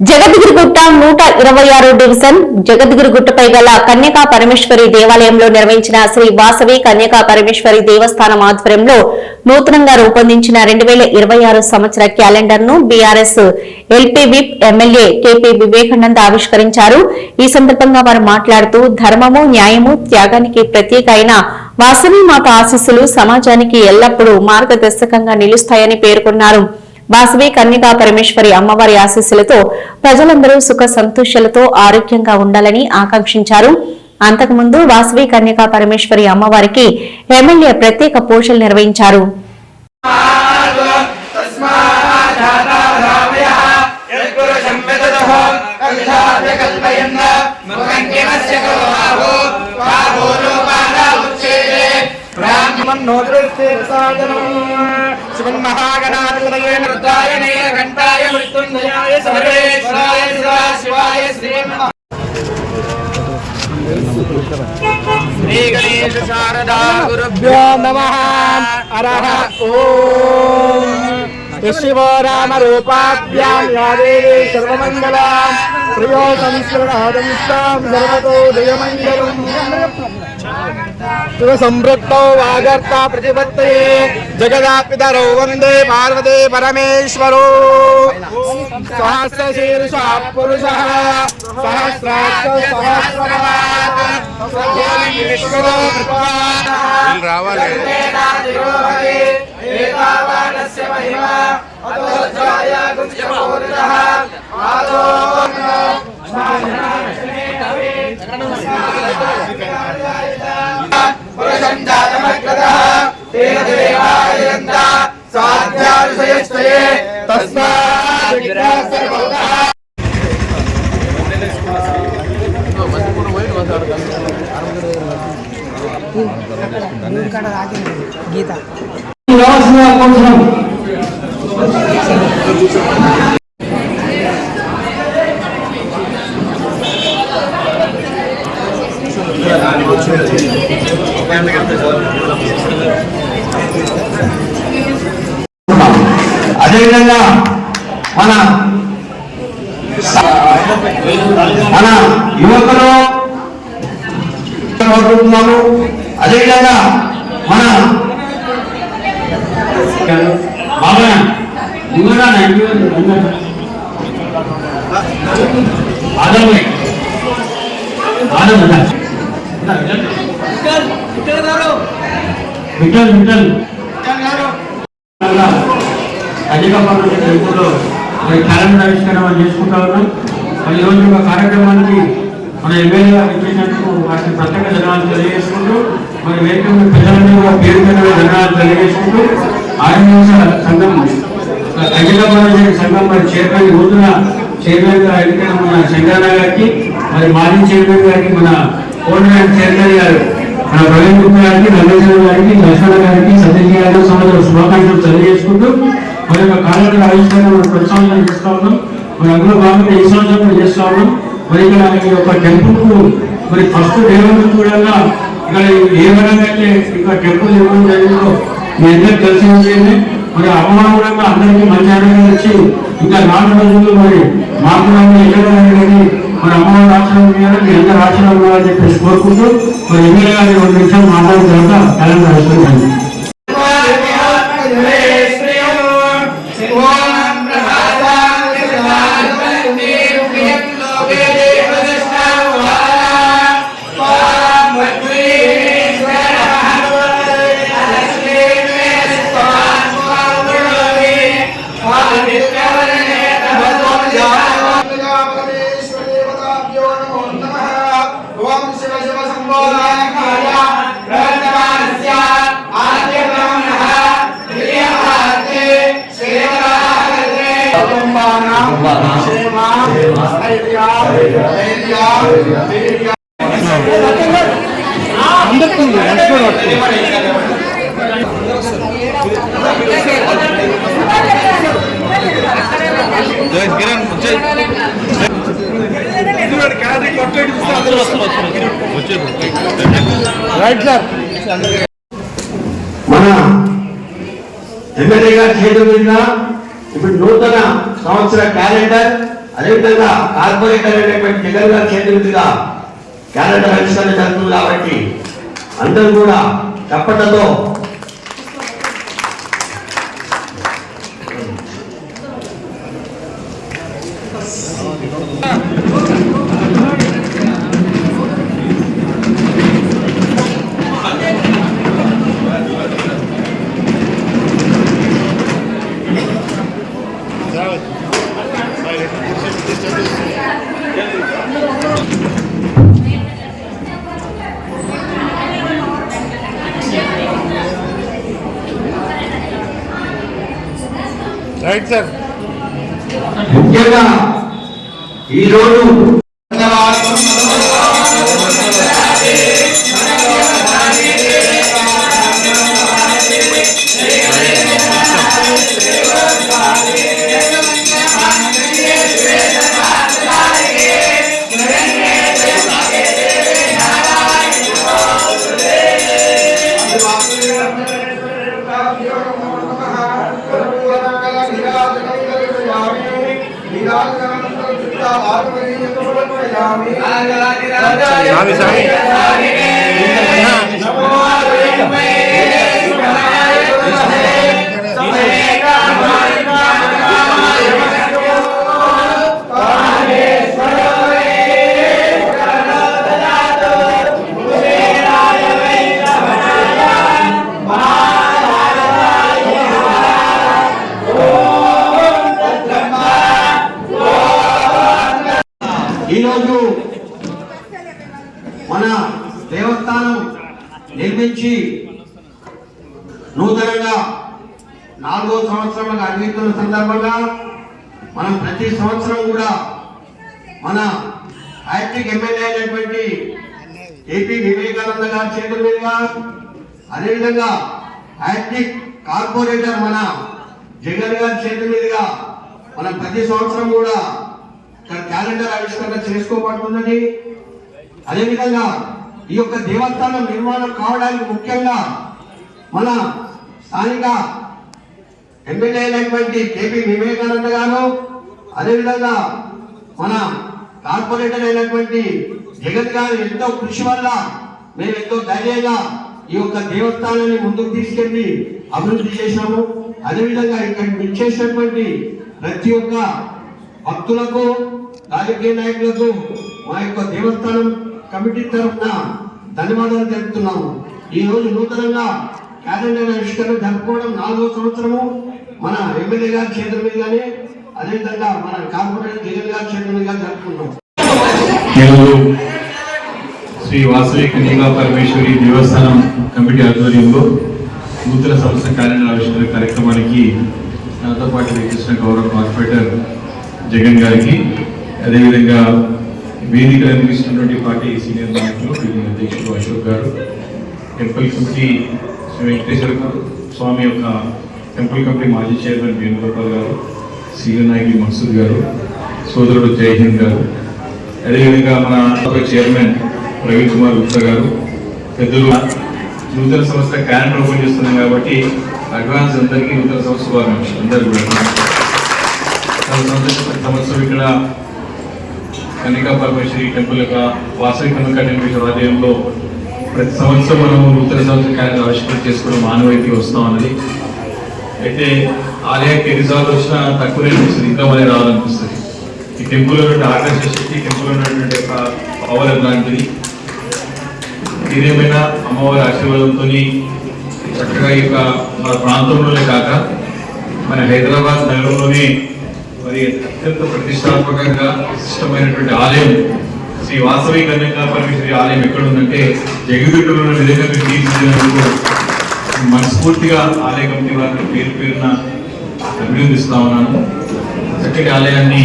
Jagadgirigutta 126 division జగద్గిరిగుట్టపై గల కన్యకా పరమేశ్వరి దేవాలయంలో నిర్వహించిన శ్రీ వాసవి కన్యకా పరమేశ్వరి దేవస్థానం ఆధ్వర్యంలో నూతనంగా రూపొందించిన 2026 సంవత్సర క్యాలెండర్ ను BRS LP whip MLA KP Vivekananda ఆవిష్కరించారు. ఈ సందర్భంగా వారు మాట్లాడుతూ ధర్మము, న్యాయము, త్యాగానికి ప్రతీక అయిన వాసవి మాత ఆశీస్సులు సమాజానికి ఎల్లప్పుడూ మార్గదర్శకంగా నిలుస్తాయని పేర్కొన్నారు. వాసవి కన్యకా పరమేశ్వరి అమ్మవారి ఆశీస్సులతో ప్రజలందరూ సుఖ సంతోషాలతో ఆరోగ్యంగా ఉండాలని ఆకాంక్షించారు. అంతకుముందు వాసవి కన్యకా పరమేశ్వరి అమ్మవారికి ఎమ్మెల్యే ప్రత్యేక పూజలు నిర్వహించారు. శ్రీ గణేశ శారదా గురుభ్యో నమః. అరహ ఓం శివో రామ రూపాభ్యాం యా దేవి సర్వమంగళాం ప్రియో సంస్కృతాం సర్వతో జయమంగళం. శివ సంపృక్తౌ వాగర్త ప్రతిపత్తయే జగదాపితరౌ వందే పార్వతీ పరమేశ్వరో. సహస్రశీర్ష పురుషః సహస్రాక్ష సహస్రపాత్ విశ్వదో కృపాత్ రావాలి. ఏతావానస్య మహిమా అతో జాయ గుణ్యపూర్ణః ఆదో పురుషం జాతమగ్రదః తేన దేవాయంత సాధ్యారుషయశ్చయే తస్మాత్ విగ్రహస్య గీత అదేవిధంగా మన యువకులు కోరుకుంటున్నాము. అదేవిధంగా మన క్యాలెండర్ ఆవిష్కరణ చేసుకుంటా ఉన్నాం. మరి ఈరోజు ఒక కార్యక్రమానికి మన ఎమ్మెల్యే గారు ఇచ్చేసినందుకు వాటిని ప్రత్యేక ధన్యవాదాలు తెలియజేసుకుంటూ మరి వేదిక ప్రజలందరూ కూడా పేరు ధన్యవాదాలు తెలియజేసుకుంటూ ఆదివాస సంఘం కన్యకా పరమేశ్వరి సంఘం మరి చైర్మన్ నూతన చైర్మన్ గా ఎన్నికైన మన శంకరన్న గారికి, మరి మాజీ చైర్మన్ గారికి, మన కోఆర్డినేటర్ చైర్మన్ గారు మన ప్రవీణ్ గుప్తా గారికి, రమేశ్వర గారికి, లక్ష్మణ గారికి, సతీష్ గారికి సంబంధించిన శుభాకాంక్షలు తెలియజేసుకుంటూ మరి యొక్క కార్యక్రమ ఆవిష్కరణ మనం ప్రతి సంవత్సరం చేస్తూ ఉన్నాం. మరి అందులో భాగంగా ఈ సంవత్సరం చేస్తూ ఉన్నాం. మరి ఇక్కడ ఈ యొక్క టెంపుల్ కు మరి ఫస్ట్ దేవాలయం కూడా ఇక్కడ ఏ విధంగా అయితే ఇక్కడ టెంపుల్ నిర్మాణం జరిగిందో మీ అందరికి తెలిసి వచ్చేది. మరి అమ్మవారంగా అందరికీ మంచి ఆరోగ్యం వచ్చి ఇంకా 4 రోజుల్లో మరి మాకు ఎక్కడని మరి అమ్మవారి ఆశ్రమం చేయాలని మీ అందరూ ఆశ్రమం కావాలని చెప్పేసి కోరుకుంటూ మరి ఎమ్మెల్యే గారి 2 నిమిషాలు మాట్లాడిన తర్వాత క్యాలెండర్ ఆవిష్కరించండి. మన ఎమ్మెల్యే గారి చేతుల మీద ఇప్పుడు నూతన సంవత్సర క్యాలెండర్ అదేవిధంగా కార్పొరేటర్ అయినటువంటి జగన్ గారి చేతి మీదుగా క్యాలెండర్ ఆవిష్కరణ జరుగుతుంది కాబట్టి అందరూ కూడా చప్పట్లతో రైట్ సార్. ముఖ్యంగా ఈరోజు స్వామి స్వామి ఈరోజు మన దేవస్థానం నిర్మించి నూతనంగా 4వ సంవత్సరంలో అడుగుతున్న సందర్భంగా మనం ప్రతి సంవత్సరం కూడా మన హ్యాట్రిక్ ఎమ్మెల్యే అయినటువంటి ఏపీ వివేకానంద గారి చేతుల మీదుగా అదేవిధంగా హ్యాట్రిక్ కార్పొరేటర్ మన జగన్ గారి చేతుల మీదుగా మనం ప్రతి సంవత్సరం కూడా క్యాలెండర్ ఆవిష్కరణ చేసుకోబడుతున్నది. అదేవిధంగా ఈ యొక్క దేవస్థానం నిర్మాణం కావడానికి ముఖ్యంగా మన స్థానిక ఎమ్మెల్యే అయినటువంటి కేపీ వివేకానంద గారు అదేవిధంగా మన కార్పొరేటర్ అయినటువంటి జగన్ గారు ఎంతో కృషి వల్ల మేము ఎంతో ధైర్యంగా ఈ యొక్క దేవస్థానాన్ని ముందుకు తీసుకెళ్లి అభివృద్ధి చేసినాము. అదేవిధంగా ఇక్కడ ఇచ్చేసినటువంటి ప్రతి ఒక్క భక్తులకు రాజకీయ నాయకులకు మా యొక్క దేవస్థానం కమిటీ తరఫున ధన్యవాదాలు తెలుపుతున్నాము. ఈ రోజు నూతనంగా క్యాలెండర్ ఆవిష్కరణ జరుపుకోవడం 4వ సంవత్సరము మన ఎమ్మెల్యే గారి చేతుల మీదుగానే అదేవిధంగా మన కార్పొరేటర్ జగన్ గారి చేతుల మీదుగా జరుపుకుంటాం. ఈరోజు శ్రీ వాసవి కన్యకా పరమేశ్వరి దేవస్థానం కమిటీ ఆధ్వర్యంలో నూతన సంవత్సర క్యాలెండర్ ఆవిష్కరణ కార్యక్రమానికి నాతో పాటు విచ్చేసిన గౌరవ కార్పొరేటర్ జగన్ గారికి అదేవిధంగా వేదిక నిర్మిస్తున్నటువంటి పార్టీ సీనియర్ నాయకులు అధ్యక్షుడు అశోక్ గారు, టెంపుల్ కమిటీ శ్రీ వెంకటేశ్వర స్వామి యొక్క టెంపుల్ కమిటీ మాజీ చైర్మన్ వేణుగోపాల్ గారు, సీనియర్ నాయకులు మక్సూద్ గారు, సోదరుడు జయహింద్ గారు, అదేవిధంగా మన చైర్మన్ ప్రవీణ్ కుమార్ గుప్తా గారు, పెద్దలు నూతన సంవత్సర క్యాలెండర్ ఓపెన్ చేస్తున్నాం కాబట్టి అడ్వాన్స్ అందరికీ నూతన సంవత్సర శుభాకాంక్షలు. అందరూ కూడా సంవత్సరం ఇక్కడ కన్యకా పరమేశ్వరి టెంపుల్ యొక్క వాసవి కన్యకా టెంపుల్ ఆలయంలో ప్రతి సంవత్సరం మనము నూతన సంవత్సర క్యాలెండర్ ఆవిష్కరణ చేసుకోవడం మానవాయితీ వస్తాం అన్నది. అయితే ఆలయానికి ఎన్నిసార్లు వచ్చినా తక్కువనే అనిపిస్తుంది, ఇంకా మళ్ళీ రావాలనిపిస్తుంది. ఈ టెంపుల్ ఉన్నటువంటి ఆకర్షణ శక్తి, టెంపుల్ ఉన్నటువంటి యొక్క పవర్ లాంటిది. ఏదేమైనా అమ్మవారి ఆశీర్వాదంతో చక్కగా ఈ యొక్క మన ప్రాంతంలోనే కాక మన హైదరాబాద్ నగరంలోనే మరి అత్యంత ప్రతిష్టాత్మకంగా విశిష్టమైనటువంటి ఆలయం శ్రీ వాసవి కన్యకా పరమేశ్వరి ఆలయం ఎక్కడ ఉందంటే జగదుట్టులో ఉన్న విధంగా మీరు తీర్చిదిద్దినందుకు మనస్ఫూర్తిగా ఆలయ కమిటీ వారిని పేరున అభినందిస్తా ఉన్నాను. చక్కటి ఆలయాన్ని